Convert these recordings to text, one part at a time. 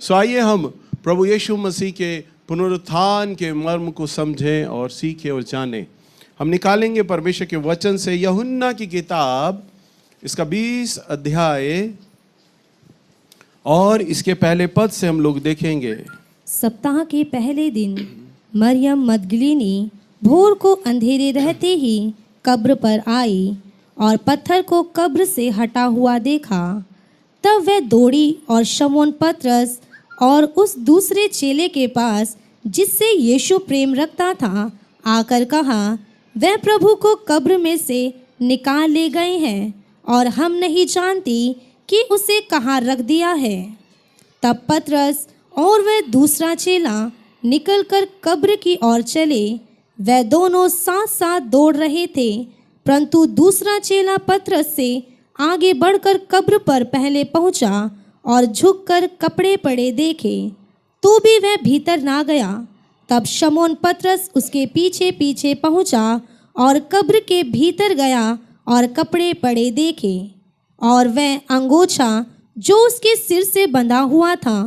सो आइए हम प्रभु यीशु मसीह के पुनरुत्थान के मर्म को समझें और सीखें और जानें। हम निकालेंगे परमेश्वर के वचन से यूहन्ना की किताब, इसका 20 अध्याय और इसके पहले पद से हम लोग देखेंगे। सप्ताह के पहले दिन मरियम मगदलीनी भोर को अंधेरे रहते ही कब्र पर आई और पत्थर को कब्र से हटा हुआ देखा। तब वह दौड़ी और शमौन पतरस और उस दूसरे चेले के पास जिससे यीशु प्रेम रखता था आकर कहा, वह प्रभु को कब्र में से निकाल ले गए हैं और हम नहीं जानती कि उसे कहाँ रख दिया है। तब पतरस और वह दूसरा चेला निकलकर कब्र की ओर चले। वह दोनों साथ साथ दौड़ रहे थे, परंतु दूसरा चेला पतरस से आगे बढ़कर कब्र पर पहले पहुंचा और झुककर कपड़े पड़े देखे, तो भी वह भीतर ना गया। तब शमौन पतरस उसके पीछे पीछे पहुंचा और कब्र के भीतर गया और कपड़े पड़े देखे, और वह अंगोछा जो उसके सिर से बंधा हुआ था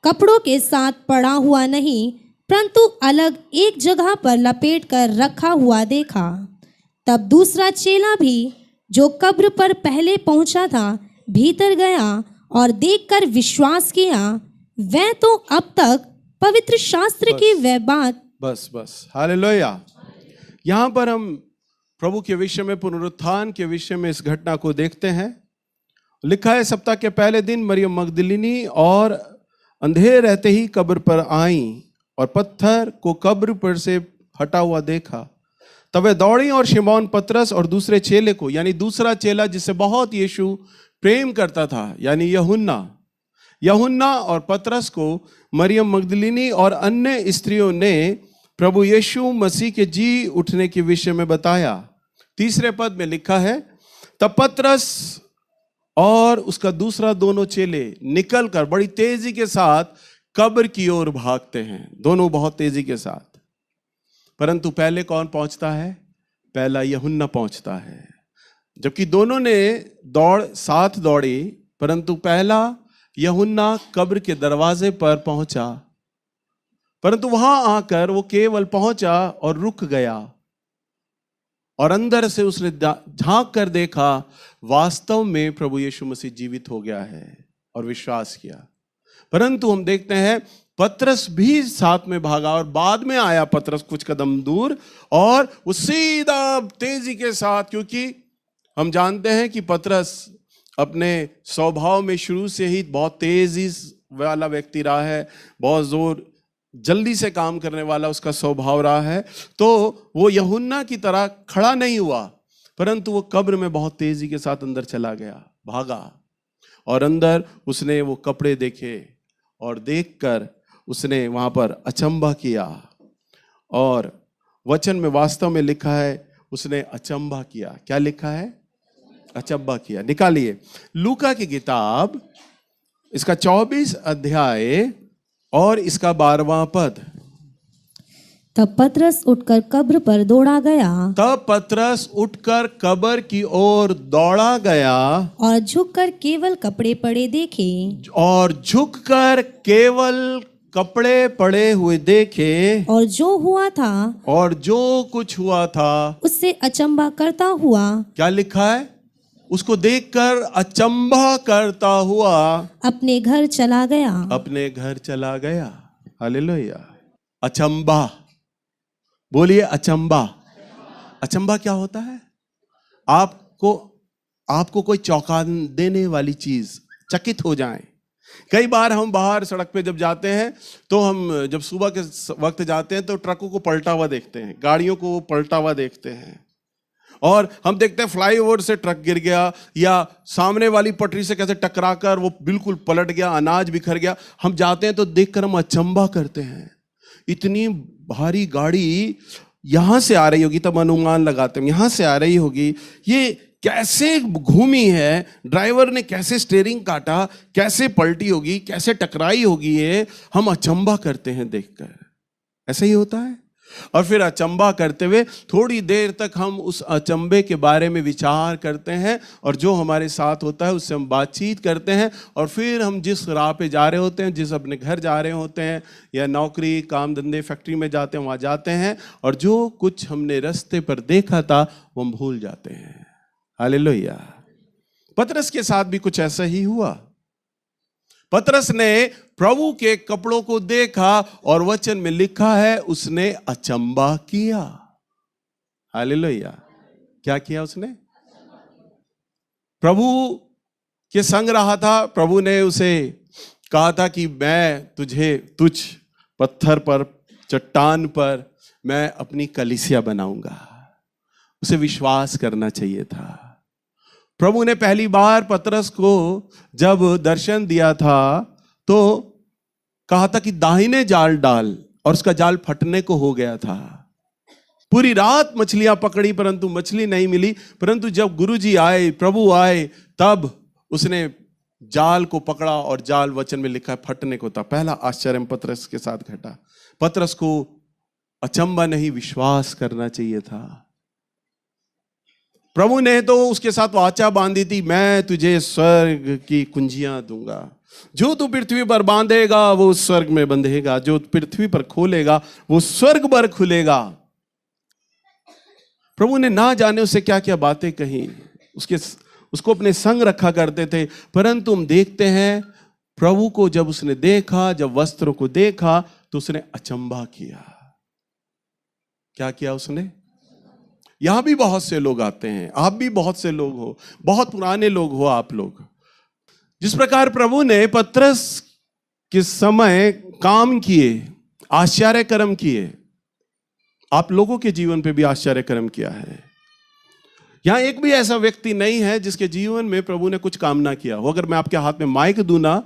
कपड़ों के साथ पड़ा हुआ नहीं, परंतु अलग एक जगह पर लपेट कर रखा हुआ देखा। तब दूसरा चेला भी जो कब्र पर पहले पहुंचा था भीतर गया और देखकर विश्वास किया, वह तो अब तक पवित्र शास्त्र की वह बात। बस हालेलुया। यहाँ पर हम प्रभु के विषय में, पुनरुत्थान के विषय में इस घटना को देखते हैं। लिखा है, सप्ताह के पहले दिन मरियम मगदलीनी और अंधेरे रहते ही कब्र पर आई और पत्थर को कब्र पर से हटा हुआ देखा। तब वे दौड़ी और शिमौन पतरस और दूसरे चेले को, यानी दूसरा चेला जिससे बहुत यीशु प्रेम करता था, यानी यूहन्ना और पतरस को मरियम मगदलीनी और अन्य स्त्रियों ने प्रभु यीशु मसीह के जी उठने के विषय में बताया। तीसरे पद में लिखा है, तब पतरस और उसका दूसरा दोनों चेले निकलकर बड़ी तेजी के साथ कब्र की ओर भागते हैं, दोनों बहुत तेजी के साथ। परंतु पहले कौन पहुंचता है? पहला यूहन्ना पहुंचता है। जबकि दोनों ने साथ दौड़ी, परंतु पहला यूहन्ना कब्र के दरवाजे पर पहुंचा। परंतु वहां आकर वो केवल पहुंचा और रुक गया, और अंदर से उसने झांक कर देखा, वास्तव में प्रभु यीशु मसीह जीवित हो गया है, और विश्वास किया। परंतु हम देखते हैं पतरस भी साथ में भागा, और बाद में आया पतरस कुछ कदम दूर, और वो सीधा तेजी के साथ, क्योंकि हम जानते हैं कि पतरस अपने स्वभाव में शुरू से ही बहुत तेजी वाला व्यक्ति रहा है, बहुत जल्दी से काम करने वाला उसका स्वभाव रहा है। तो वो यूहन्ना की तरह खड़ा नहीं हुआ, परंतु वो कब्र में बहुत तेजी के साथ अंदर चला गया, भागा, और अंदर उसने वो कपड़े देखे, और देखकर उसने वहां पर अचंभा किया। और वचन में वास्तव में लिखा है, उसने अचंभा किया। क्या लिखा है? अचंभा किया। निकालिए लूका की किताब, इसका 24 अध्याय और इसका 12वां पद। तब पतरस उठकर कब्र पर दौड़ा गया। तब पतरस उठकर कब्र की ओर दौड़ा गया और झुककर केवल कपड़े पड़े देखे। और झुककर केवल कपड़े पड़े हुए देखे। और जो हुआ था, और जो कुछ हुआ था, उससे अचंभा करता हुआ। क्या लिखा है? उसको देखकर अचंभा करता हुआ अपने घर चला गया। अपने घर चला गया। हालेलुया। अचंभा, बोलिए अचंभा। अचंभा क्या होता है? आपको कोई चौंका देने वाली चीज, चकित हो जाए। कई बार हम बाहर सड़क पे जब जाते हैं, तो हम जब सुबह के वक्त जाते हैं तो ट्रकों को पलटा हुआ देखते हैं, गाड़ियों को पलटा हुआ देखते हैं, और हम देखते हैं फ्लाईओवर से ट्रक गिर गया, या सामने वाली पटरी से कैसे टकराकर वो बिल्कुल पलट गया, अनाज बिखर गया। हम जाते हैं तो देखकर हम अचंभा करते हैं, इतनी भारी गाड़ी यहां से आ रही होगी, तब अनुमान लगाते हैं यहां से आ रही होगी, ये कैसे घूमी है, ड्राइवर ने कैसे स्टीयरिंग काटा, कैसे पलटी होगी, कैसे टकराई होगी, ये हम अचंभा करते हैं देखकर। ऐसा ही होता है। और फिर अचंबा करते हुए थोड़ी देर तक हम उस अचंबे के बारे में विचार करते हैं और जो हमारे साथ होता है उससे हम बातचीत करते हैं और फिर हम जिस राह पे जा रहे होते हैं, जिस अपने घर जा रहे होते हैं या नौकरी काम धंधे फैक्ट्री में जाते हैं, वहाँ जाते हैं और जो कुछ हमने रास्ते पर देखा था वो हम भूल जाते हैं। हालेलुया। पतरस के साथ भी कुछ ऐसा ही हुआ। पतरस ने प्रभु के कपड़ों को देखा और वचन में लिखा है उसने अचंबा किया। हालेलुया। क्या किया उसने? प्रभु के संग रहा था। प्रभु ने उसे कहा था कि मैं तुझ पत्थर पर, चट्टान पर मैं अपनी कलीसिया बनाऊंगा। उसे विश्वास करना चाहिए था। प्रभु ने पहली बार पतरस को जब दर्शन दिया था तो कहा था कि दाहिने जाल डाल, और उसका जाल फटने को हो गया था। पूरी रात मछलियां पकड़ी परंतु मछली नहीं मिली, परंतु जब गुरुजी आए, प्रभु आए, तब उसने जाल को पकड़ा और जाल वचन में लिखा है फटने को था। पहला आश्चर्य पतरस के साथ घटा। पतरस को अचंबा नहीं, विश्वास करना चाहिए था। प्रभु ने तो उसके साथ वाचा बांधी थी, मैं तुझे स्वर्ग की कुंजियां दूंगा, जो तू पृथ्वी पर बांधेगा वो स्वर्ग में बंधेगा, जो पृथ्वी पर खोलेगा वो स्वर्ग पर खुलेगा। प्रभु ने ना जाने उससे क्या क्या बातें कही, उसको अपने संग रखा करते थे। परंतु हम देखते हैं प्रभु को जब उसने देखा, जब वस्त्रों को देखा तो उसने अचंबा किया। क्या किया उसने? यहां भी बहुत से लोग आते हैं, आप भी बहुत से लोग हो, बहुत पुराने लोग हो आप लोग। जिस प्रकार प्रभु ने पतरस के समय काम किए, आश्चर्य कर्म किए, आप लोगों के जीवन पे भी आश्चर्य कर्म किया है। यहां एक भी ऐसा व्यक्ति नहीं है जिसके जीवन में प्रभु ने कुछ काम ना किया हो। अगर मैं आपके हाथ में माइक दूं ना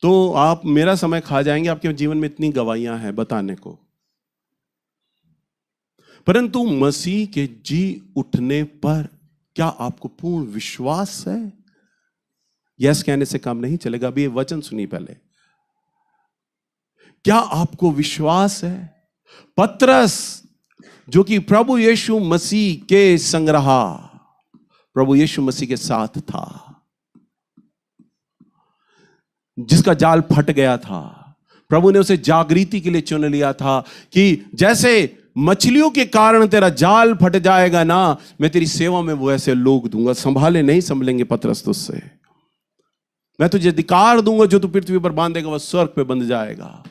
तो आप मेरा समय खा जाएंगे। आपके जीवन में इतनी गवाहियां हैं बताने को। परंतु मसीह के जी उठने पर क्या आपको पूर्ण विश्वास है? यस कहने से काम नहीं चलेगा। अभी ये वचन सुनिए पहले। क्या आपको विश्वास है? पतरस जो कि प्रभु यीशु मसीह के संग रहा, प्रभु यीशु मसीह के साथ था, जिसका जाल फट गया था, प्रभु ने उसे जागृति के लिए चुन लिया था कि जैसे मछलियों के कारण तेरा जाल फट जाएगा ना, मैं तेरी सेवा में वो ऐसे लोग दूंगा। संभाले नहीं संभलेंगे पतरस तुझसे। मैं तुझे अधिकार दूंगा, जो तू पृथ्वी पर बांधेगा वह स्वर्ग पे बंध जाएगा।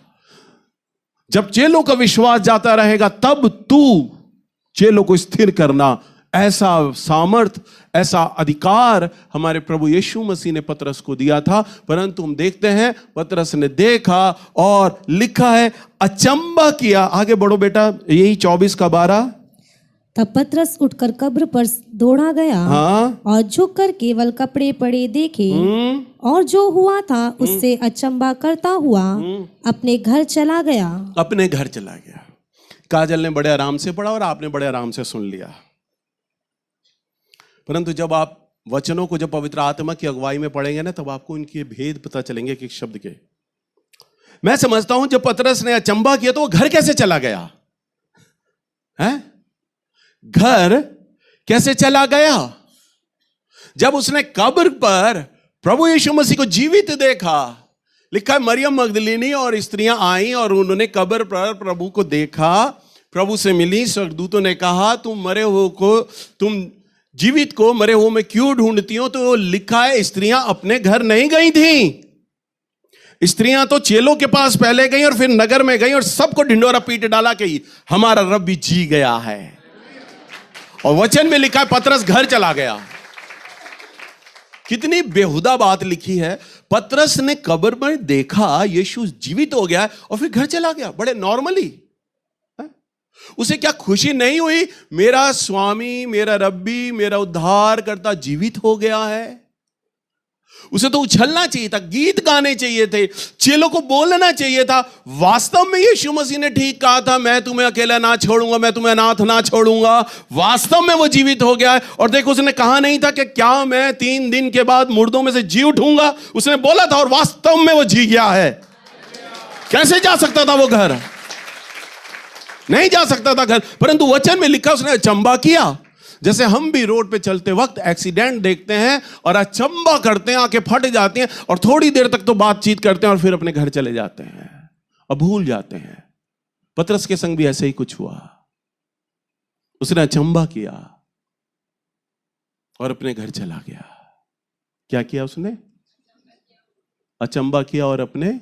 जब चेलों का विश्वास जाता रहेगा तब तू चेलों को स्थिर करना। ऐसा सामर्थ, ऐसा अधिकार हमारे प्रभु यीशु मसीह ने पतरस को दिया था। परंतु हम देखते हैं पतरस ने देखा और लिखा है अचंबा किया। आगे बढ़ो बेटा, यही 24:12। तब पतरस उठकर कब्र पर दौड़ा गया, हाँ? और झुककर केवल कपड़े पड़े देखे और जो हुआ था उससे अचंबा करता हुआ अपने घर चला गया। अपने घर चला गया। काजल ने बड़े आराम से पढ़ा और आपने बड़े आराम से सुन लिया। परंतु जब आप वचनों को जब पवित्र आत्मा की अगुवाई में पढ़ेंगे ना, तब आपको इनके भेद पता चलेंगे कि शब्द के। मैं समझता हूं जब पतरस ने अचंबा किया तो वो घर कैसे चला गया है? घर कैसे चला गया? जब उसने कब्र पर प्रभु यीशु मसीह को जीवित देखा। लिखा है मरियम मगदलीनी और स्त्रियां आई और उन्होंने कब्र पर प्रभु को देखा, प्रभु से मिली। स्वर्गदूतों ने कहा तुम जीवित को मरे हुए में क्यों ढूंढती हो? तो लिखा है स्त्रियां अपने घर नहीं गई थी। स्त्रियां तो चेलों के पास पहले गई और फिर नगर में गई और सबको ढिंडोरा पीट डाला कि हमारा रब भी जी गया है। और वचन में लिखा है पतरस घर चला गया। कितनी बेहुदा बात लिखी है। पतरस ने कब्र में देखा यीशु जीवित हो गया और फिर घर चला गया बड़े नॉर्मली। उसे क्या खुशी नहीं हुई? मेरा स्वामी, मेरा रब्बी, मेरा उद्धार करता जीवित हो गया है। उसे तो उछलना चाहिए था, गीत गाने चाहिए थे, चेलों को बोलना चाहिए था। वास्तव में यीशु मसीह ने ठीक कहा था, मैं तुम्हें अकेला ना छोड़ूंगा, मैं तुम्हें अनाथ ना छोड़ूंगा। वास्तव में वो जीवित हो गया है। और देखो उसने कहा नहीं था कि क्या मैं 3 दिन के बाद मुर्दों में से जी उठूंगा। उसने बोला था और वास्तव में वो जी गया है। कैसे जा सकता था वो घर? नहीं जा सकता था घर, परंतु वचन में लिखा उसने अचंबा किया। जैसे हम भी रोड पे चलते वक्त एक्सीडेंट देखते हैं और अचंबा करते हैं, आंखें फट जाती हैं और थोड़ी देर तक तो बातचीत करते हैं और फिर अपने घर चले जाते हैं और भूल जाते हैं। पतरस के संग भी ऐसे ही कुछ हुआ। उसने अचंबा किया और अपने घर चला गया। क्या किया उसने? अचंबा किया और अपने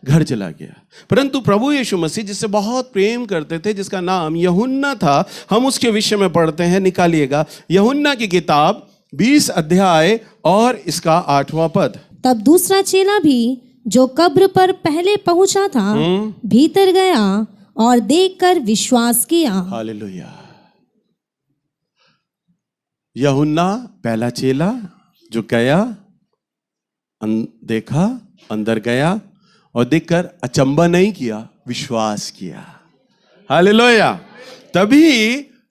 घर चला गया। परंतु प्रभु यीशु मसीह जिससे बहुत प्रेम करते थे, जिसका नाम यूहन्ना था, हम उसके विषय में पढ़ते हैं। निकालिएगा यूहन्ना की किताब 20 अध्याय और इसका 8वां पद। तब दूसरा चेला भी जो कब्र पर पहले पहुंचा था भीतर गया और देखकर विश्वास किया। हालेलुया। यूहन्ना पहला चेला जो गया, देखा, अंदर गया और देखकर अचंबा नहीं किया, विश्वास किया। हालेलुया। तभी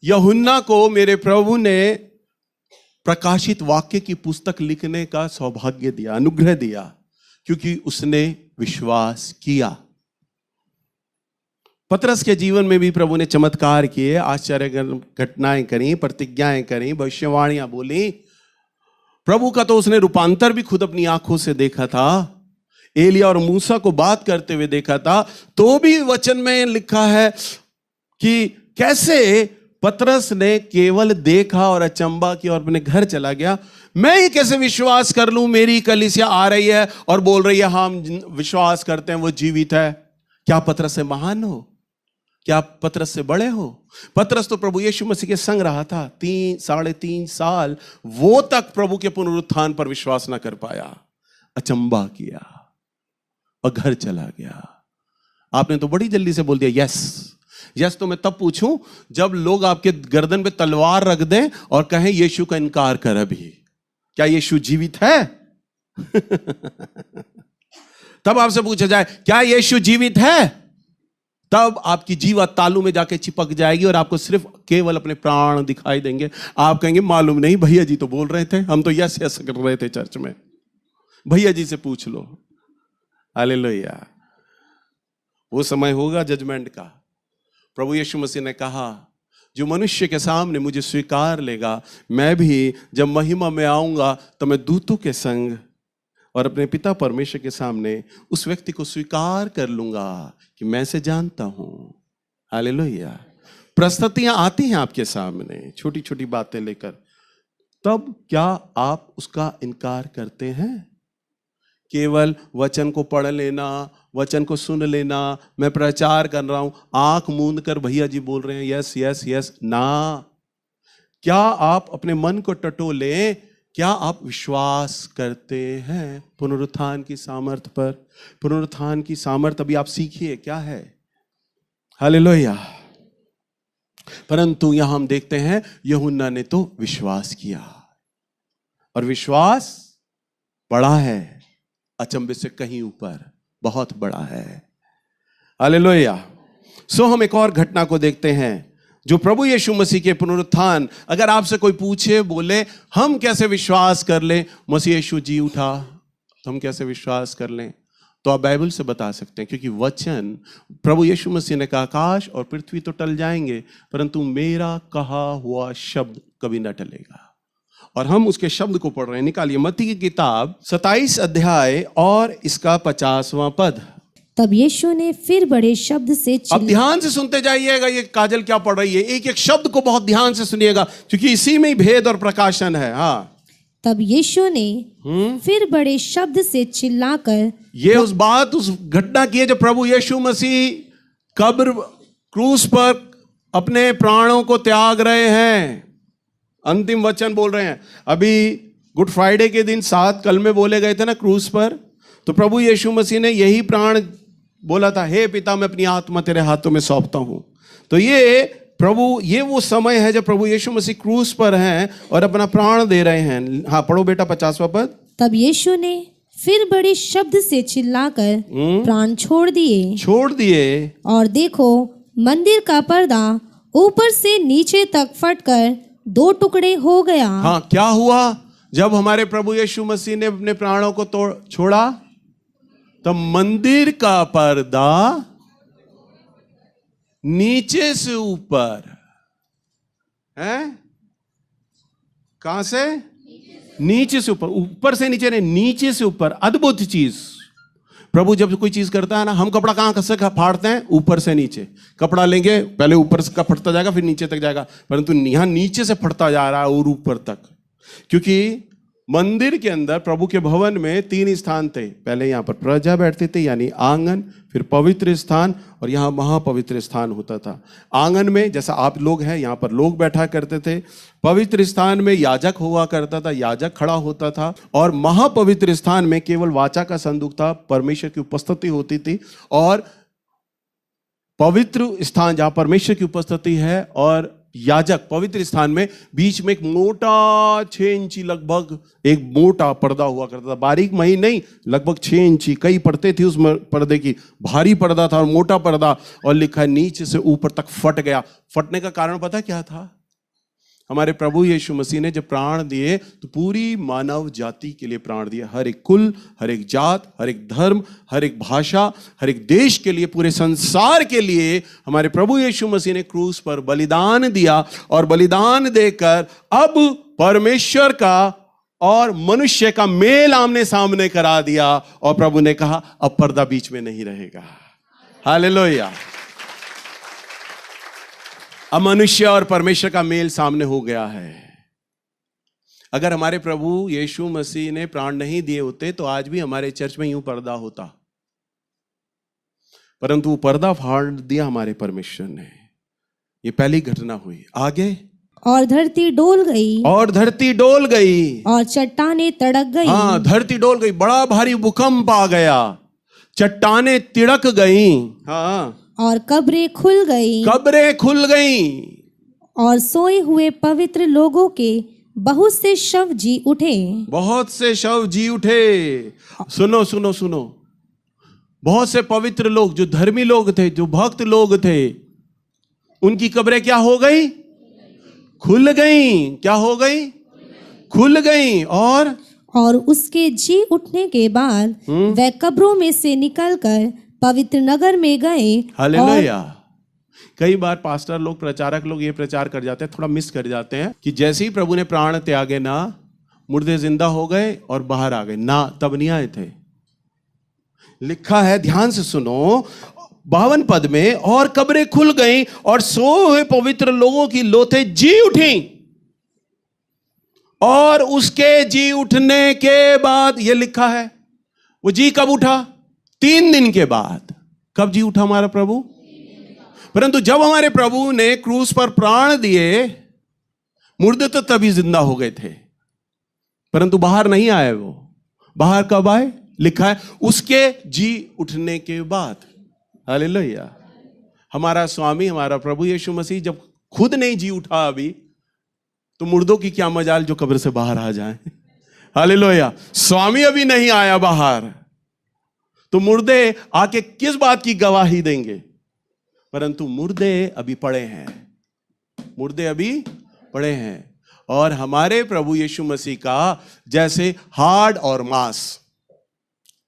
यूहन्ना को मेरे प्रभु ने प्रकाशित वाक्य की पुस्तक लिखने का सौभाग्य दिया, अनुग्रह दिया, क्योंकि उसने विश्वास किया। पतरस के जीवन में भी प्रभु ने चमत्कार किए, आश्चर्य घटनाएं करी, प्रतिज्ञाएं करी, भविष्यवाणियां बोली। प्रभु का तो उसने रूपांतर भी खुद अपनी आंखों से देखा था। एलिया और मूसा को बात करते हुए देखा था। तो भी वचन में लिखा है कि कैसे पतरस ने केवल देखा और अचंबा किया और अपने घर चला गया। मैं ये कैसे विश्वास कर लूं? मेरी कलीसिया आ रही है और बोल रही है हम विश्वास करते हैं वो जीवित है। क्या पतरस से महान हो? क्या पतरस से बड़े हो? पतरस तो प्रभु यीशु मसीह के संग रहा था 3.5 साल। वो तक प्रभु के पुनरुत्थान पर विश्वास ना कर पाया, अचंबा किया और घर चला गया। आपने तो बड़ी जल्दी से बोल दिया यस। यस तो मैं तब पूछूं जब लोग आपके गर्दन पे तलवार रख दें और कहें यीशु का इनकार कर अभी। क्या यीशु जीवित है? तब आपसे पूछा जाए क्या यीशु जीवित है? तब आपकी जीवा तालू में जाके चिपक जाएगी और आपको सिर्फ केवल अपने प्राण दिखाई देंगे। आप कहेंगे मालूम नहीं, भैया जी तो बोल रहे थे, हम तो यस यस कर रहे थे चर्च में। भैया जी से पूछ लो। हालेलुया। वो समय होगा जजमेंट का। प्रभु यीशु मसीह ने कहा जो मनुष्य के सामने मुझे स्वीकार लेगा, मैं भी जब महिमा में आऊंगा तो मैं दूतों के संग और अपने पिता परमेश्वर के सामने उस व्यक्ति को स्वीकार कर लूंगा कि मैं से जानता हूं। हालेलुया। परिस्थितियां आती हैं आपके सामने छोटी छोटी बातें लेकर, तब क्या आप उसका इनकार करते हैं? केवल वचन को पढ़ लेना, वचन को सुन लेना, मैं प्रचार कर रहा हूं, आंख मूंद कर भैया जी बोल रहे हैं यस यस यस ना। क्या आप अपने मन को टटोलें? क्या आप विश्वास करते हैं पुनरुत्थान की सामर्थ पर? पुनरुत्थान की सामर्थ अभी आप सीखिए क्या है। हालेलुया। परंतु यहां हम देखते हैं यूहन्ना ने तो विश्वास किया और विश्वास बड़ा है, अचंभे से कहीं ऊपर, बहुत बड़ा है। हालेलुया। सो हम एक और घटना को देखते हैं जो प्रभु यीशु मसीह के पुनरुत्थान। अगर आपसे कोई पूछे बोले हम कैसे विश्वास कर लें मसीह यीशु जी उठा, तो हम कैसे विश्वास कर लें, तो आप बाइबल से बता सकते हैं, क्योंकि वचन प्रभु यीशु मसीह ने कहा आकाश और पृथ्वी तो टल जाएंगे परंतु मेरा कहा हुआ शब्द कभी ना टलेगा। और हम उसके शब्द को पढ़ रहे हैं। निकालिए मत्ती की किताब 27 अध्याय और इसका 50वां पद। तब यीशु ने फिर बड़े शब्द से अब ध्यान से सुनते जाइएगा, ये काजल क्या पढ़ रही है, एक एक शब्द को बहुत ध्यान से सुनिएगा क्योंकि इसी में ही भेद और प्रकाशन है। हाँ। तब यीशु ने फिर बड़े शब्द से चिल्लाकर, ये उस घटना की है जब प्रभु यीशु मसीह कब्र क्रूस पर अपने प्राणों को त्याग रहे हैं, अंतिम वचन बोल रहे हैं। अभी गुड फ्राइडे के दिन 7 कलमे बोले गए थे ना क्रूस पर, तो प्रभु यीशु मसीह ने यही प्राण बोला था, हे पिता मैं अपनी आत्मा तेरे हाथों में सौंपता हूं। तो ये वो समय है जब प्रभु यीशु मसीह क्रूस पर हैं और अपना प्राण दे रहे हैं। हाँ पढ़ो बेटा 50वां पद। तब यीशु ने फिर बड़े शब्द से चिल्लाकर प्राण छोड़ दिए और देखो मंदिर का पर्दा ऊपर से नीचे तक फटकर 2 टुकड़े हो गया। हाँ, क्या हुआ जब हमारे प्रभु यीशु मसीह ने अपने प्राणों को छोड़ा? तो मंदिर का पर्दा नीचे से ऊपर है। कहां से? नीचे से ऊपर, ऊपर से नीचे नहीं, नीचे से ऊपर। अद्भुत चीज। प्रभु जब कोई चीज करता है ना, हम कपड़ा कहां से फाड़ते हैं? ऊपर से नीचे। कपड़ा लेंगे, पहले ऊपर से का फटता जाएगा, फिर नीचे तक जाएगा, परंतु यहां नीचे से फटता जा रहा है और ऊपर तक। क्योंकि मंदिर के अंदर, प्रभु के भवन में 3 स्थान थे। पहले यहां पर प्रजा बैठती थी, यानी आंगन, फिर पवित्र स्थान, और यहां महापवित्र स्थान होता था। आंगन में जैसा आप लोग हैं, यहां पर लोग बैठा करते थे। पवित्र स्थान में याजक हुआ करता था, याजक खड़ा होता था। और महापवित्र स्थान में केवल वाचा का संदूक था, परमेश्वर की उपस्थिति होती थी। और पवित्र स्थान जहां परमेश्वर की उपस्थिति है और याजक, पवित्र स्थान में बीच में एक मोटा 6 इंची लगभग एक मोटा पर्दा हुआ करता था। बारीक मही नहीं, लगभग 6 इंची, कई परतें थी उस पर्दे की। भारी पर्दा था और मोटा पर्दा, और लिखा है नीचे से ऊपर तक फट गया। फटने का कारण पता क्या था? हमारे प्रभु यीशु मसीह ने जब प्राण दिए तो पूरी मानव जाति के लिए प्राण दिया। हर एक कुल, हर एक जात, हर एक धर्म, हर एक भाषा, हर एक देश के लिए, पूरे संसार के लिए हमारे प्रभु यीशु मसीह ने क्रूस पर बलिदान दिया। और बलिदान देकर अब परमेश्वर का और मनुष्य का मेल आमने सामने करा दिया। और प्रभु ने कहा अब पर्दा बीच में नहीं रहेगा। हालेलुया। अब मनुष्य और परमेश्वर का मेल सामने हो गया है। अगर हमारे प्रभु यीशु मसीह ने प्राण नहीं दिए होते तो आज भी हमारे चर्च में यूं पर्दा होता, परंतु वो पर्दा फाड़ दिया हमारे परमेश्वर ने। ये पहली घटना हुई। आगे, और धरती डोल गई, और धरती डोल गई, और चट्टानें तड़क गई। हाँ, धरती डोल गई, बड़ा भारी भूकंप आ गया, चट्टानें तिड़क गई। हाँ, और कब्रें खुल गई, कब्रें खुल गई, और सोए हुए पवित्र लोगों के बहुत से शव जी उठे। बहुत से शव जी उठे। सुनो सुनो सुनो, बहुत से पवित्र लोग, जो धर्मी लोग थे, जो भक्त लोग थे, उनकी कब्रें क्या हो गई? खुल गई। क्या हो गई? खुल गई। और उसके जी उठने के बाद वे कब्रों में से निकलकर पवित्र नगर में गए। हालेलुया। कई बार पास्टर लोग, प्रचारक लोग ये प्रचार कर जाते हैं, थोड़ा मिस कर जाते हैं कि जैसे ही प्रभु ने प्राण त्यागे ना, मुर्दे जिंदा हो गए और बाहर आ गए ना, तब नहीं आए थे। लिखा है, ध्यान से सुनो, 52 पद में, और कब्रें खुल गईं और सोए हुए पवित्र लोगों की लोथें जी उठी। और उसके जी उठने के बाद, यह लिखा है, वो जी कब उठा? 3 दिन के बाद। कब जी उठा हमारा प्रभु? परंतु जब हमारे प्रभु ने क्रूस पर प्राण दिए, मुर्दे तो तभी जिंदा हो गए थे, परंतु बाहर नहीं आए। वो बाहर कब आए? लिखा है उसके जी उठने के बाद। हालेलुया। हमारा स्वामी, हमारा प्रभु यीशु मसीह जब खुद नहीं जी उठा अभी, तो मुर्दों की क्या मजाल जो कब्र से बाहर आ जाए। हालेलुया। स्वामी अभी नहीं आया बाहर, तो मुर्दे आके किस बात की गवाही देंगे? परंतु मुर्दे अभी पड़े हैं, मुर्दे अभी पड़े हैं। और हमारे प्रभु यीशु मसीह का जैसे हाड़ और मांस,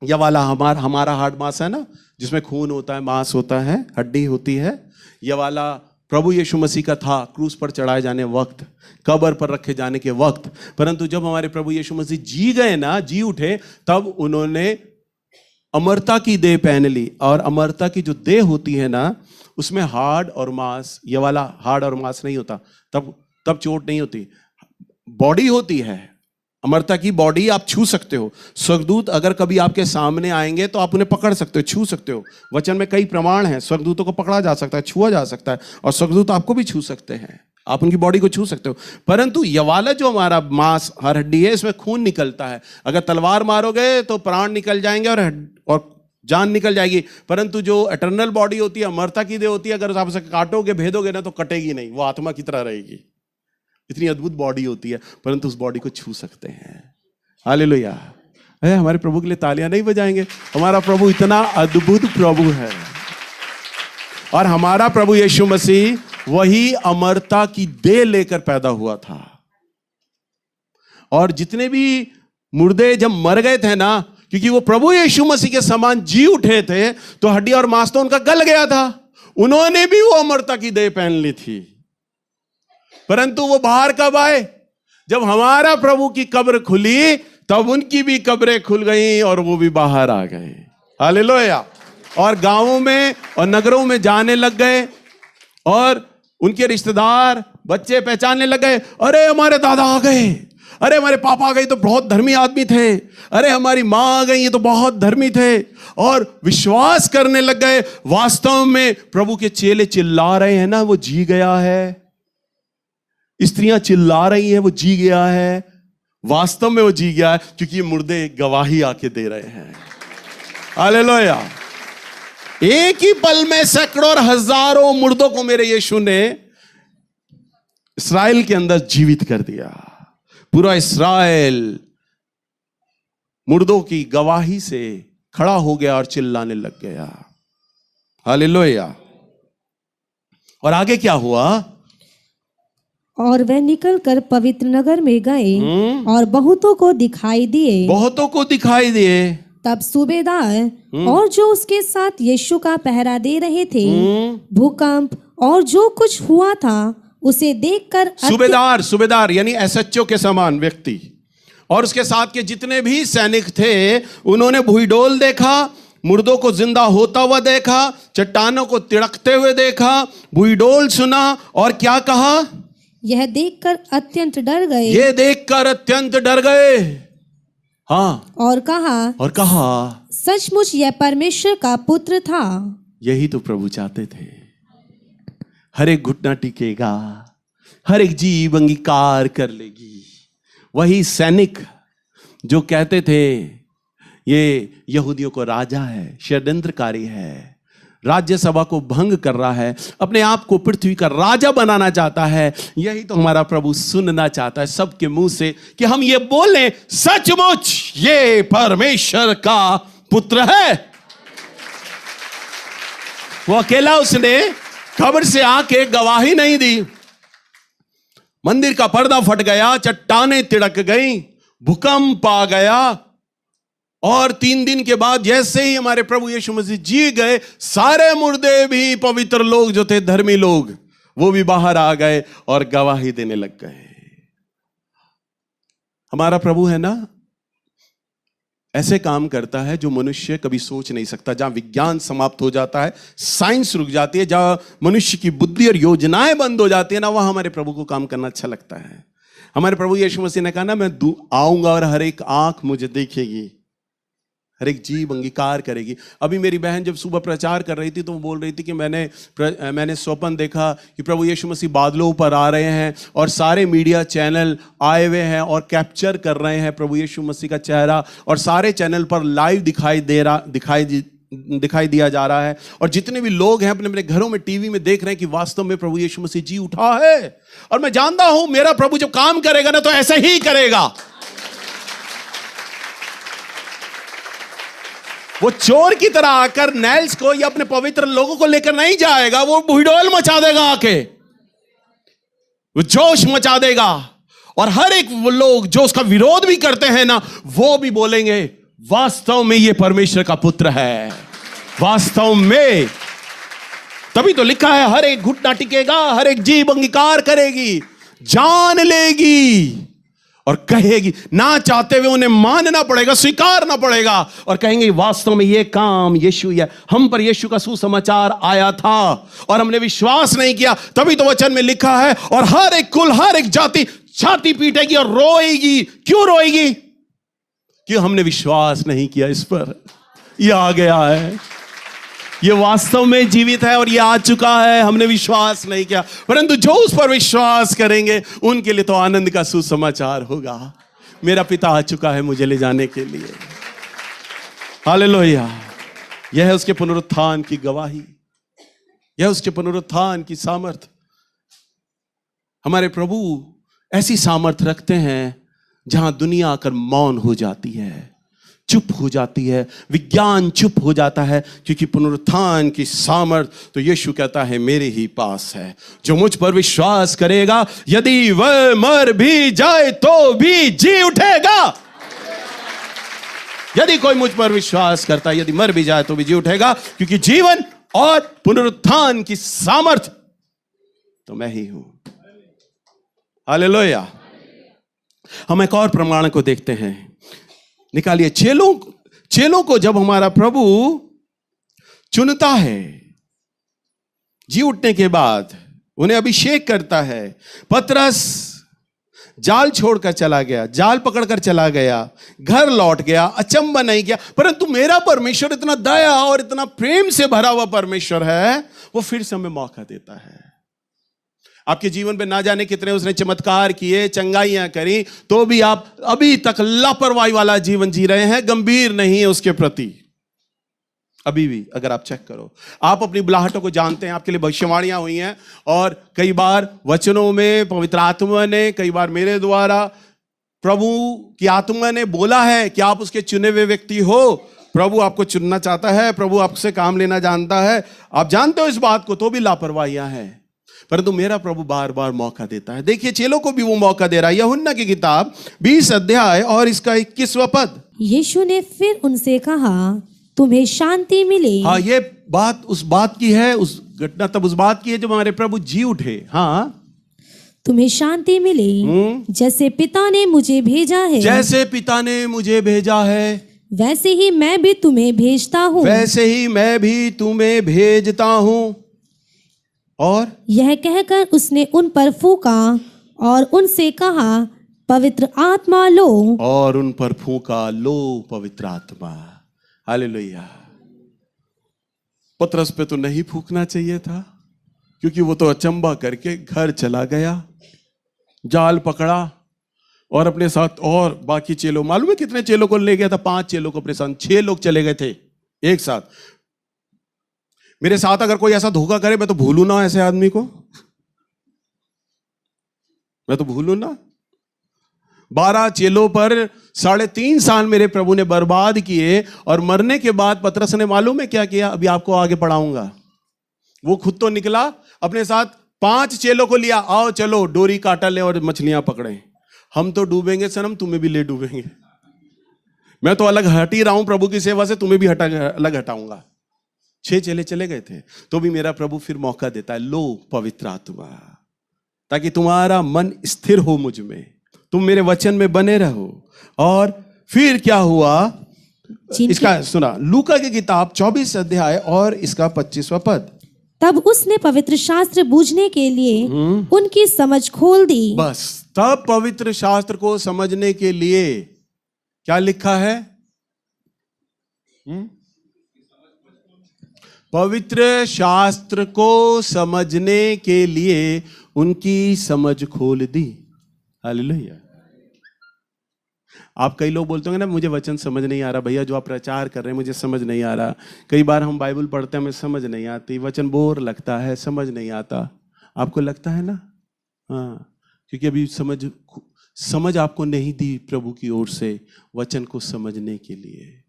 यह वाला हमारा हाड़ मांस है ना, जिसमें खून होता है, मांस होता है, हड्डी होती है, यह वाला प्रभु यीशु मसीह का था क्रूस पर चढ़ाए जाने वक्त, कब्र पर रखे जाने के वक्त। परंतु जब हमारे प्रभु यीशु मसीह जी गए ना, जी उठे, तब उन्होंने अमरता की देह पहन ली। और अमरता की जो देह होती है ना, उसमें हाड़ और मांस, ये वाला हाड़ और मांस नहीं होता, तब चोट नहीं होती, बॉडी होती है। अमरता की बॉडी आप छू सकते हो। स्वर्गदूत अगर कभी आपके सामने आएंगे तो आप उन्हें पकड़ सकते हो, छू सकते हो। वचन में कई प्रमाण हैं, स्वर्गदूतों को पकड़ा जा सकता है, छुआ जा सकता है, और स्वर्गदूत आपको भी छू सकते हैं, आप उनकी बॉडी को छू सकते हो। परंतु ये वाला जो हमारा मांस, हर हड्डी है, इसमें खून निकलता है। अगर तलवार मारोगे तो प्राण निकल जाएंगे और जान निकल जाएगी। परंतु जो एटर्नल बॉडी होती है, अमरता की देह होती है, अगर आप उसे काटोगे, भेदोगे ना, तो कटेगी नहीं, वो आत्मा की तरह रहेगी। इतनी अद्भुत बॉडी होती है, परंतु उस बॉडी को छू सकते हैं। हालेलुया। हमारे प्रभु के लिए तालियां नहीं बजाएंगे? हमारा प्रभु इतना अद्भुत प्रभु है। और हमारा प्रभु यीशु मसीह वही अमरता की देह लेकर पैदा हुआ था। और जितने भी मुर्दे जब मर गए थे ना, क्योंकि वो प्रभु यीशु मसीह के समान जी उठे थे, तो हड्डी और मांस तो उनका गल गया था, उन्होंने भी वो अमरता की देह पहन ली थी, परंतु वो बाहर कब आए? जब हमारा प्रभु की कब्र खुली तब उनकी भी कब्रें खुल गई और वो भी बाहर आ गए। हालेलुया। और गांवों में और नगरों में जाने लग गए और उनके रिश्तेदार बच्चे पहचानने लग गए, अरे हमारे दादा आ गए, अरे हमारे पापा आ गए तो बहुत धर्मी आदमी थे, अरे हमारी माँ आ गई ये तो बहुत धर्मी थे, और विश्वास करने लग गए। वास्तव में प्रभु के चेले चिल्ला रहे हैं ना, वो जी गया है। स्त्रियां चिल्ला रही हैं, वो जी गया है। वास्तव में वो जी गया है, क्योंकि ये मुर्दे गवाही आके दे रहे हैं। हालेलुया। एक ही पल में सैकड़ों और हजारों मुर्दों को मेरे यीशु ने इस्राएल के अंदर जीवित कर दिया। पूरा इस्राएल मुर्दों की गवाही से खड़ा हो गया और चिल्लाने लग गया। हालेलुया। और आगे क्या हुआ? और वे निकलकर पवित्र नगर में गए और बहुतों को दिखाई दिए। बहुतों को दिखाई दिए। तब सूबेदार और जो उसके साथ यीशु का पहरा दे रहे थे, भूकंप और जो कुछ हुआ था उसे देखकर सूबेदार यानी एसएचओ के समान व्यक्ति और उसके साथ के जितने भी सैनिक थे, उन्होंने भूईडोल देखा, मुर्दों को जिंदा होता हुआ देखा, चट्टानों को तिड़कते हुए देखा, भूईडोल सुना और क्या कहा? यह देखकर अत्यंत डर गए। ये देखकर अत्यंत डर गए। हाँ। और कहा सचमुच यह परमेश्वर का पुत्र था। यही तो प्रभु चाहते थे। हर एक घुटना टिकेगा, हर एक जीभ अंगीकार कर लेगी। वही सैनिक जो कहते थे ये यहूदियों को राजा है, षड्यंत्रकारी है, राज्यसभा को भंग कर रहा है, अपने आप को पृथ्वी का राजा बनाना चाहता है, यही तो हमारा प्रभु सुनना चाहता है सबके मुंह से कि हम ये बोलें, सचमुच ये परमेश्वर का पुत्र है। वो अकेला उसने कब्र से आके गवाही नहीं दी। मंदिर का पर्दा फट गया, चट्टानें तिड़क गई, भूकंप आ गया और 3 दिन के बाद जैसे ही हमारे प्रभु यीशु मसीह जी गए, सारे मुर्दे भी, पवित्र लोग जो थे, धर्मी लोग, वो भी बाहर आ गए और गवाही देने लग गए। हमारा प्रभु है ना, ऐसे काम करता है जो मनुष्य कभी सोच नहीं सकता। जहां विज्ञान समाप्त हो जाता है, साइंस रुक जाती है, जहां मनुष्य की बुद्धि और योजनाएं बंद हो जाती है ना, वहां हमारे प्रभु को काम करना अच्छा लगता है। हमारे प्रभु यीशु मसीह ने कहा ना, मैं आऊंगा और हर एक आंख मुझे देखेगी, हर एक जीभ अंगीकार करेगी। अभी मेरी बहन जब सुबह प्रचार कर रही थी तो वो बोल रही थी कि मैंने स्वप्न देखा कि प्रभु यीशु मसीह बादलों पर आ रहे हैं और सारे मीडिया चैनल आए हुए हैं और कैप्चर कर रहे हैं प्रभु यीशु मसीह का चेहरा, और सारे चैनल पर लाइव दिखाई दिया जा रहा है, और जितने भी लोग हैं अपने अपने घरों में टीवी में देख रहे हैं कि वास्तव में प्रभु यीशु मसीह जी उठा है। और मैं जानता हूं मेरा प्रभु जब काम करेगा ना तो ऐसे ही करेगा। वो चोर की तरह आकर नेल्स को या अपने पवित्र लोगों को लेकर नहीं जाएगा, वो भूडोल मचा देगा, आके वो जोश मचा देगा, और हर एक वो लोग जो उसका विरोध भी करते हैं ना, वो भी बोलेंगे वास्तव में ये परमेश्वर का पुत्र है। वास्तव में तभी तो लिखा है, हर एक घुटना टिकेगा, हर एक जीभ अंगीकार करेगी, जान लेगी और कहेगी। ना चाहते हुए उन्हें मानना पड़ेगा, स्वीकारना पड़ेगा, और कहेंगे वास्तव में ये काम यीशु या हम पर यीशु का सुसमाचार आया था और हमने विश्वास नहीं किया। तभी तो वचन में लिखा है, और हर एक कुल, हर एक जाति छाती पीटेगी और रोएगी। क्यों रोएगी? क्यों? हमने विश्वास नहीं किया इस पर। ये आ गया है, ये वास्तव में जीवित है और ये आ चुका है। हमने विश्वास नहीं किया, परंतु जो उस पर विश्वास करेंगे उनके लिए तो आनंद का सुसमाचार होगा। मेरा पिता आ चुका है मुझे ले जाने के लिए। हालेलुया। यह है उसके पुनरुत्थान की गवाही, यह उसके पुनरुत्थान की सामर्थ। हमारे प्रभु ऐसी सामर्थ रखते हैं जहां दुनिया आकर मौन हो जाती है, चुप हो जाती है, विज्ञान चुप हो जाता है, क्योंकि पुनरुत्थान की सामर्थ तो यीशु कहता है मेरे ही पास है। जो मुझ पर विश्वास करेगा, यदि वह मर भी जाए तो भी जी उठेगा। यदि कोई मुझ पर विश्वास करता है, यदि मर भी जाए तो भी जी उठेगा, क्योंकि जीवन और पुनरुत्थान की सामर्थ तो मैं ही हूं। हालेलुया। हम एक और प्रमाण को देखते हैं, निकालिए। चेलों को जब हमारा प्रभु चुनता है, जी उठने के बाद उन्हें अभिषेक करता है। पतरस जाल छोड़कर चला गया, जाल पकड़कर चला गया, घर लौट गया, अचंभा नहीं किया। परंतु मेरा परमेश्वर इतना दया और इतना प्रेम से भरा हुआ परमेश्वर है, वो फिर से हमें मौका देता है। आपके जीवन में ना जाने कितने उसने चमत्कार किए, चंगाइयां करी, तो भी आप अभी तक लापरवाही वाला जीवन जी रहे हैं, गंभीर नहीं है उसके प्रति। अभी भी अगर आप चेक करो, आप अपनी बुलाहटों को जानते हैं, आपके लिए भविष्यवाणियां हुई हैं, और कई बार वचनों में पवित्र आत्मा ने, कई बार मेरे द्वारा प्रभु की आत्मा ने बोला है कि आप उसके चुने हुए व्यक्ति हो। प्रभु आपको चुनना चाहता है, प्रभु आपसे काम लेना जानता है, आप जानते हो इस बात को, तो भी लापरवाहियां हैं। परंतु मेरा प्रभु बार बार मौका देता है। देखिए, चेलों को भी वो मौका दे रहा है। यूहन्ना की किताब 20 अध्याय और इसका 21वां पद। यीशु ने फिर उनसे कहा, तुम्हें शांति मिले। हाँ, ये बात उस बात की है, उस घटना तब उस बात की है जब हमारे प्रभु जी उठे। हाँ, तुम्हें शांति मिले, जैसे पिता ने मुझे भेजा है, जैसे पिता ने मुझे भेजा है, वैसे ही मैं भी तुम्हें भेजता हूँ। वैसे ही मैं भी तुम्हें भेजता हूँ। और यह कहकर उसने उन पर फूंका और उनसे कहा, पवित्र आत्मा लो। और उन पर फूंका, लो पवित्र आत्मा। हालेलुया। पतरस पे तो नहीं फूंकना चाहिए था, क्योंकि वो तो अचंबा करके घर चला गया, जाल पकड़ा और अपने साथ और बाकी चेलों, मालूम है कितने चेलों को ले गया था? 5 चेलों को अपने साथ, 6 लोग चले गए थे एक साथ। मेरे साथ अगर कोई ऐसा धोखा करे, मैं तो भूलू ना ऐसे आदमी को, मैं तो भूलू ना। 12 चेलों पर 3.5 साल मेरे प्रभु ने बर्बाद किए, और मरने के बाद पतरस ने मालूम है क्या किया? अभी आपको आगे पढ़ाऊंगा। वो खुद तो निकला, अपने साथ 5 चेलों को लिया, आओ चलो डोरी काटा ले और मछलियां पकड़े, हम तो डूबेंगे सनम, तुम्हें भी ले डूबेंगे। मैं तो अलग हट ही रहा हूं प्रभु की सेवा से, तुम्हें भी अलग हटाऊंगा। 6 चेले चले गए थे, तो भी मेरा प्रभु फिर मौका देता है, लो पवित्र आत्मा, ताकि तुम्हारा मन स्थिर हो मुझ में, तुम मेरे वचन में बने रहो। और फिर क्या हुआ? इसका सुना, लूका की किताब 24 अध्याय और इसका 25वां पद। तब उसने पवित्र शास्त्र बूझने के लिए उनकी समझ खोल दी। बस, तब पवित्र शास्त्र को समझने के लिए क्या लिखा है? पवित्र शास्त्र को समझने के लिए उनकी समझ खोल दी। हालेलुया। आप कई लोग बोलते होंगे ना, मुझे वचन समझ नहीं आ रहा भैया, जो आप प्रचार कर रहे हैं मुझे समझ नहीं आ रहा। कई बार हम बाइबल पढ़ते हैं, हमें समझ नहीं आती, वचन बोर लगता है, समझ नहीं आता। आपको लगता है ना? हाँ, क्योंकि अभी समझ आपको नहीं दी प्रभु की ओर से वचन को समझने के लिए।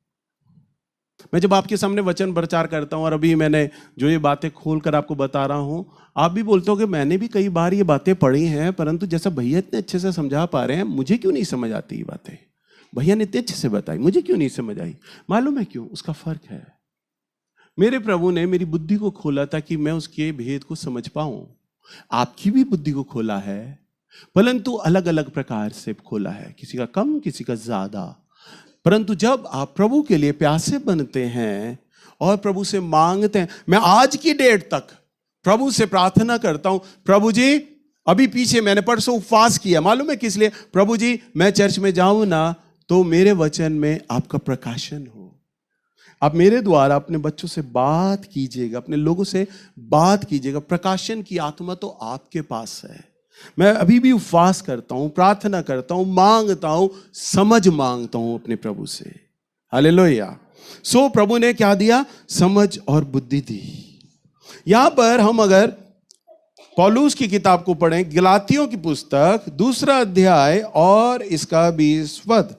मैं जब आपके सामने वचन प्रचार करता हूँ, और अभी मैंने जो ये बातें खोल कर आपको बता रहा हूँ, आप भी बोलते हो कि मैंने भी कई बार ये बातें पढ़ी हैं, परंतु जैसा भैया इतने अच्छे से समझा पा रहे हैं, मुझे क्यों नहीं समझ आती ये बातें? भैया ने इतने अच्छे से बताई, मुझे क्यों नहीं समझ आई? मालूम है क्यों? उसका फर्क है, मेरे प्रभु ने मेरी बुद्धि को खोला ताकि मैं उसके भेद को समझ पाऊं। आपकी भी बुद्धि को खोला है, परंतु अलग अलग प्रकार से खोला है, किसी का कम, किसी का ज्यादा। परंतु जब आप प्रभु के लिए प्यासे बनते हैं और प्रभु से मांगते हैं, मैं आज की डेट तक प्रभु से प्रार्थना करता हूं, प्रभु जी, अभी पीछे मैंने परसों उपवास किया, मालूम है किस लिए? प्रभु जी, मैं चर्च में जाऊं ना तो मेरे वचन में आपका प्रकाशन हो, आप मेरे द्वारा अपने बच्चों से बात कीजिएगा, अपने लोगों से बात कीजिएगा। प्रकाशन की आत्मा तो आपके पास है। मैं अभी भी उपवास करता हूं, प्रार्थना करता हूं, मांगता हूं, समझ मांगता हूं अपने प्रभु से। हालेलुया। सो प्रभु ने क्या दिया? समझ और बुद्धि दी। यहां पर हम अगर पौलुस की किताब को पढ़ें, गलातियों की पुस्तक 2 अध्याय और इसका 20 पद।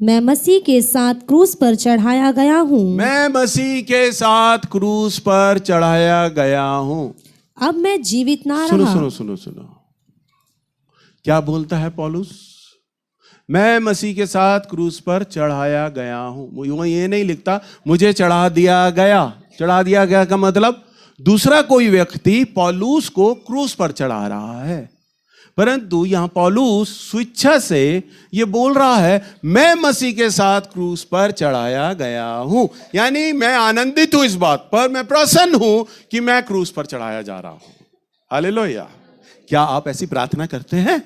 मैं मसीह के साथ क्रूस पर चढ़ाया गया हूँ। मैं मसीह के साथ क्रूस पर चढ़ाया गया हूँ। अब मैं जीवित ना सुनो रहा। सुनो सुनो सुनो, क्या बोलता है पौलुस? मैं मसीह के साथ क्रूस पर चढ़ाया गया हूँ। वो ये नहीं लिखता मुझे चढ़ा दिया गया, चढ़ा दिया गया का मतलब दूसरा कोई व्यक्ति पौलुस को क्रूस पर चढ़ा रहा है, परंतु यहां पौलुस स्वेच्छा से ये बोल रहा है मैं मसीह के साथ क्रूस पर चढ़ाया गया हूं, यानी मैं आनंदित हूं इस बात पर, मैं प्रसन्न हूं कि मैं क्रूस पर चढ़ाया जा रहा हूं। हालेलुया। क्या आप ऐसी प्रार्थना करते हैं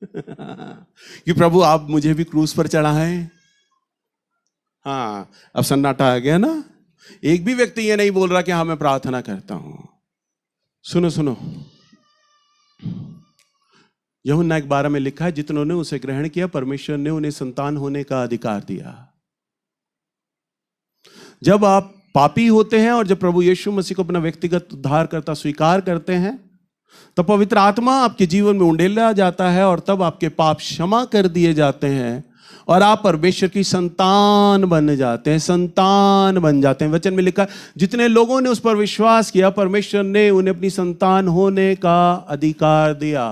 कि प्रभु आप मुझे भी क्रूस पर चढ़ाएं? हाँ, अब सन्नाटा आ गया ना। एक भी व्यक्ति ये नहीं बोल रहा कि हाँ मैं प्रार्थना करता हूं। सुनो सुनो, यूहन्ना 1:12 में लिखा है जितनों ने उसे ग्रहण किया परमेश्वर ने उन्हें संतान होने का अधिकार दिया। जब आप पापी होते हैं और जब प्रभु यीशु मसीह को अपना व्यक्तिगत उद्धारकर्ता स्वीकार करते हैं, तब पवित्र आत्मा आपके जीवन में उंडेला जाता है और तब आपके पाप क्षमा कर दिए जाते हैं और आप परमेश्वर की संतान बन जाते हैं, संतान बन जाते हैं। वचन में लिखा जितने लोगों ने उस पर विश्वास किया परमेश्वर ने उन्हें अपनी संतान होने का अधिकार दिया।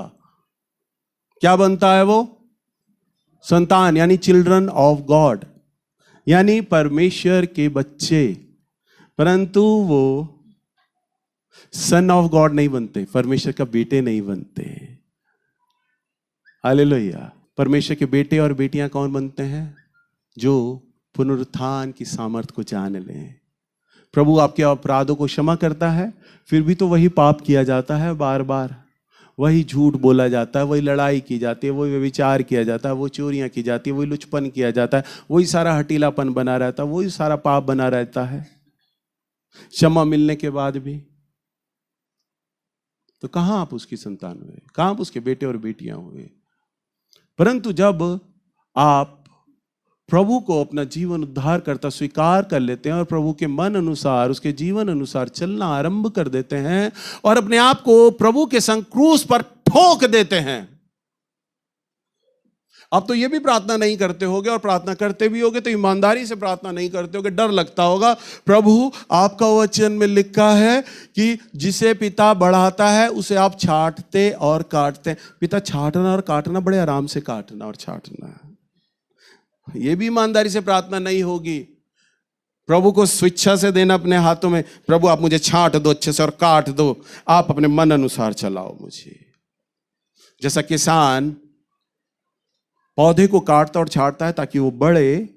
क्या बनता है वो? संतान, यानी चिल्ड्रन ऑफ गॉड, यानी परमेश्वर के बच्चे। परंतु वो सन ऑफ गॉड नहीं बनते, परमेश्वर का बेटे नहीं बनते। हालेलुया। परमेश्वर के बेटे और बेटियां कौन बनते हैं? जो पुनरुत्थान की सामर्थ को जान लें। प्रभु आपके अपराधों को क्षमा करता है, फिर भी तो वही पाप किया जाता है, बार बार वही झूठ बोला जाता है, वही लड़ाई की जाती है, वही व्यभिचार किया जाता है, वो चोरियां की जाती है, वही लुचपन किया जाता है, वही सारा हटीलापन बना रहता है, वही सारा पाप बना रहता है क्षमा मिलने के बाद भी। तो कहां आप उसकी संतान हुए? कहां आप उसके बेटे और बेटियां हुए? परंतु जब आप प्रभु को अपना जीवन उद्धार करता स्वीकार कर लेते हैं और प्रभु के मन अनुसार उसके जीवन अनुसार चलना आरंभ कर देते हैं और अपने आप को प्रभु के संग क्रूस पर ठोक देते हैं। अब तो ये भी प्रार्थना नहीं करते होगे, और प्रार्थना करते भी होगे तो ईमानदारी से प्रार्थना नहीं करते होगे, डर लगता होगा। प्रभु आपका वचन में लिखा है कि जिसे पिता बढ़ाता है उसे आप छांटते और काटते हैं। पिता छांटना और काटना, बड़े आराम से काटना और छांटना, ये भी ईमानदारी से प्रार्थना नहीं होगी। प्रभु को स्वेच्छा से देना अपने हाथों में, प्रभु आप मुझे छांट दो अच्छे से और काट दो, आप अपने मन अनुसार चलाओ मुझे। जैसा किसान पौधे को काटता और छांटता है ताकि वो बढ़े,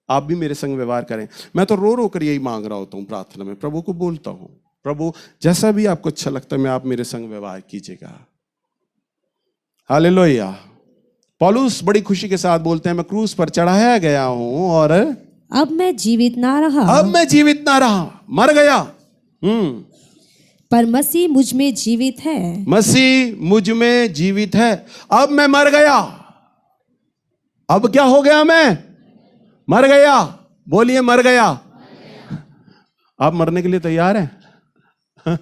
आप भी मेरे संग व्यवहार करें। मैं तो रो रो कर यही मांग रहा होता हूं प्रार्थना में, प्रभु को बोलता हूं प्रभु जैसा भी आपको अच्छा लगता है मैं आप मेरे संग व्यवहार कीजिएगा। हालेलुया। पौलुस बड़ी खुशी के साथ बोलते हैं मैं क्रूस पर चढ़ाया गया हूं और अब मैं जीवित ना रहा, अब मैं जीवित ना रहा, मर गया। पर मसीह मुझ में जीवित है, मसीह मुझ में जीवित है। अब मैं मर गया। अब क्या हो गया? मैं मर गया। बोलिए मर गया। आप मरने के लिए तैयार हैं?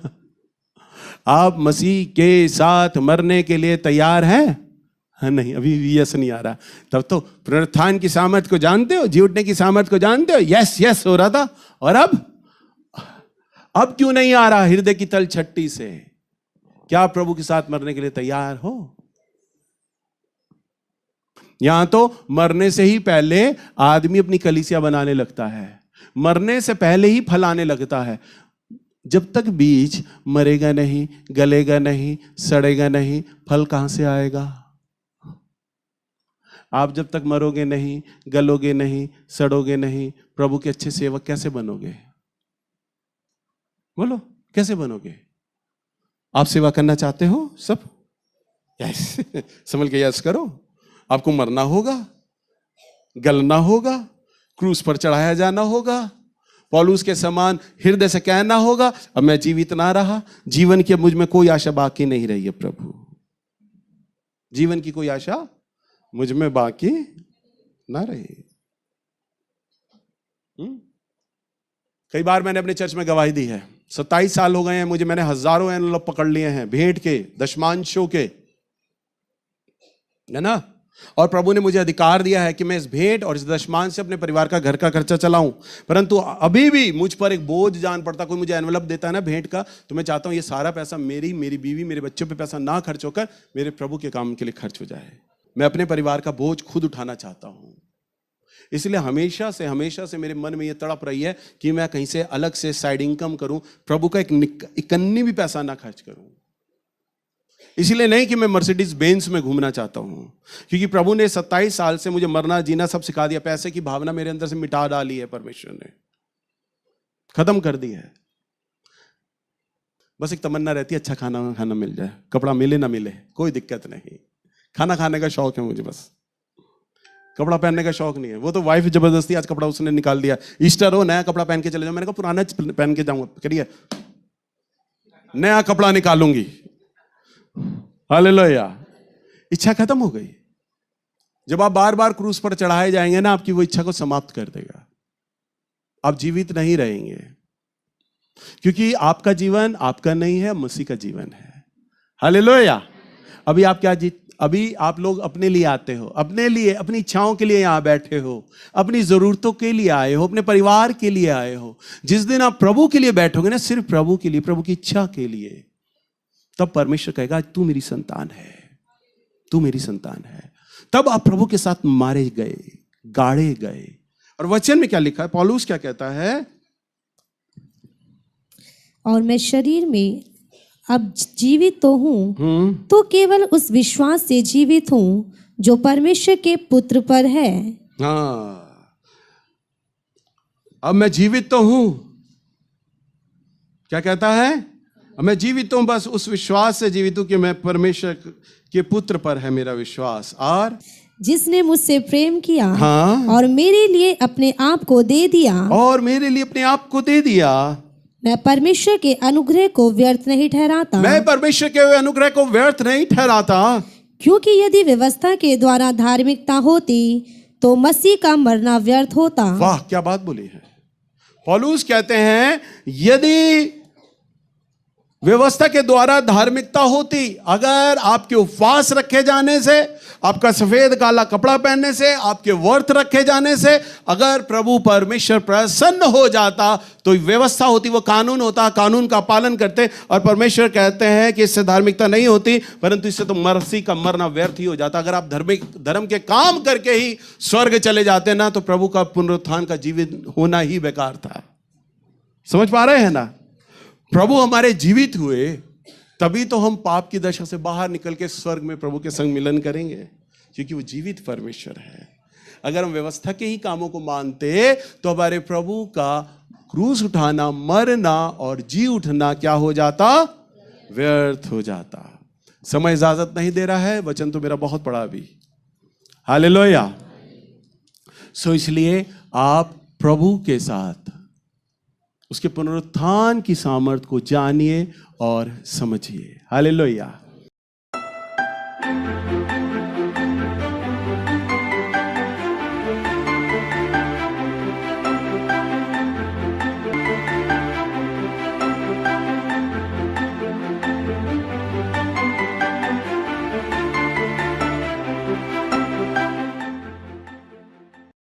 आप मसीह के साथ मरने के लिए तैयार हैं? नहीं, अभी भी यस नहीं आ रहा। तब तो पुनरुत्थान की सामर्थ को जानते हो, जी उठने की सामर्थ को जानते हो, यस यस हो रहा था। और अब क्यों नहीं आ रहा हृदय की तल छट्टी से? क्या आप प्रभु के साथ मरने के लिए तैयार हो? यहां तो मरने से ही पहले आदमी अपनी कलीसिया बनाने लगता है, मरने से पहले ही फल आने लगता है। जब तक बीज मरेगा नहीं, गलेगा नहीं, सड़ेगा नहीं, फल कहां से आएगा? आप जब तक मरोगे नहीं, गलोगे नहीं, सड़ोगे नहीं, प्रभु के अच्छे सेवक कैसे बनोगे? बोलो कैसे बनोगे? आप सेवा करना चाहते हो सब? यस समझ के यस करो। आपको मरना होगा, गलना होगा, क्रूस पर चढ़ाया जाना होगा, पौलुस के समान हृदय से कहना होगा अब मैं जीवित ना रहा, जीवन की अब मुझ में कोई आशा बाकी नहीं रही है प्रभु, जीवन की कोई आशा मुझ में बाकी ना रही। कई बार मैंने अपने चर्च में गवाही दी है, 27 साल हो गए हैं मुझे, मैंने हजारों एनवेलप पकड़ लिए हैं भेंट के, दशमांशों के, है ना। और प्रभु ने मुझे अधिकार दिया है कि मैं इस भेंट और इस दशमान से अपने परिवार का घर का खर्चा चलाऊं। परंतु अभी भी मुझ पर एक बोझ जान पड़ता, कोई मुझे एनवेलप देता है ना भेंट का, तो मैं चाहता हूं ये सारा पैसा मेरी बीवी, मेरे बच्चों पे पैसा ना खर्च होकर मेरे प्रभु के काम के लिए खर्च हो जाए। मैं अपने परिवार का बोझ खुद उठाना चाहता हूं। इसलिए हमेशा से मेरे मन में ये तड़प रही है कि मैं कहीं से अलग से साइड इनकम करूं, प्रभु का एक कन्नी भी पैसा ना खर्च करूं। इसलिए नहीं कि मैं मर्सिडीज बेंज में घूमना चाहता हूं, क्योंकि प्रभु ने 27 साल से मुझे मरना जीना सब सिखा दिया। पैसे की भावना मेरे अंदर से मिटा डाली है, परमेश्वर ने खत्म कर दी है। बस एक तमन्ना रहती है अच्छा खाना खाना मिल जाए, कपड़ा मिले ना मिले कोई दिक्कत नहीं। खाना खाने का शौक है मुझे, बस कपड़ा पहनने का शौक नहीं है। वो तो वाइफ जबरदस्ती आज कपड़ा उसने निकाल दिया, ईस्टर हो नया कपड़ा पहन के चले जाओ। मैंने कहा पुराना पहन के जाऊंगा, करिए नया कपड़ा निकालूंगी। हालेलुया। इच्छा खत्म हो गई। जब आप बार बार क्रूस पर चढ़ाए जाएंगे ना, आपकी वो इच्छा को समाप्त कर देगा। आप जीवित नहीं रहेंगे, क्योंकि आपका जीवन आपका नहीं है, मसीह का जीवन है। हालेलुया। अभी आप लोग अपने लिए आते हो, अपने लिए, अपनी इच्छाओं के लिए यहां बैठे हो, अपनी जरूरतों के लिए आए हो, अपने परिवार के लिए आए हो। जिस दिन आप प्रभु के लिए बैठोगे ना, सिर्फ प्रभु के लिए, प्रभु की इच्छा के लिए, तब परमेश्वर कहेगा तू मेरी संतान है, तू मेरी संतान है। तब आप प्रभु के साथ मारे गए, गाड़े गए। और वचन में क्या लिखा है, पौलुस क्या कहता है? और मैं शरीर में अब जीवित तो हूं, तो केवल उस विश्वास से जीवित हूं जो परमेश्वर के पुत्र पर है। हाँ, अब मैं जीवित तो हूं। क्या कहता है? अब मैं जीवित हूं बस उस विश्वास से जीवित हूं कि मैं परमेश्वर के पुत्र पर है मेरा विश्वास, और जिसने मुझसे प्रेम किया, हाँ, और मेरे लिए अपने आप को दे दिया, और मेरे लिए अपने आप को दे दिया। मैं परमेश्वर के अनुग्रह को व्यर्थ नहीं ठहराता। मैं परमेश्वर के अनुग्रह को व्यर्थ नहीं ठहराता, क्योंकि यदि व्यवस्था के द्वारा धार्मिकता होती तो मसीह का मरना व्यर्थ होता। वाह, क्या बात बोली है। पौलुस कहते हैं यदि व्यवस्था के द्वारा धार्मिकता होती, अगर आपके उपवास रखे जाने से, आपका सफेद काला कपड़ा पहनने से, आपके व्रत रखे जाने से अगर प्रभु परमेश्वर प्रसन्न हो जाता, तो व्यवस्था होती, वो कानून होता, कानून का पालन करते। और परमेश्वर कहते हैं कि इससे धार्मिकता नहीं होती, परंतु इससे तो मसीह का मरना व्यर्थ ही हो जाता। अगर आप धर्म के काम करके ही स्वर्ग चले जाते ना, तो प्रभु का पुनरुत्थान का जीवित होना ही बेकार था। समझ पा रहे हैं ना? प्रभु हमारे जीवित हुए, तभी तो हम पाप की दशा से बाहर निकल के स्वर्ग में प्रभु के संग मिलन करेंगे, क्योंकि वो जीवित परमेश्वर है। अगर हम व्यवस्था के ही कामों को मानते, तो हमारे प्रभु का क्रूस उठाना, मरना और जी उठना क्या हो जाता? व्यर्थ हो जाता। समय इजाजत नहीं दे रहा है, वचन तो मेरा बहुत बड़ा अभी। हालेलुया। सो इसलिए आप प्रभु के साथ उसके पुनरुत्थान की सामर्थ को जानिए और समझिए। हालेलुया।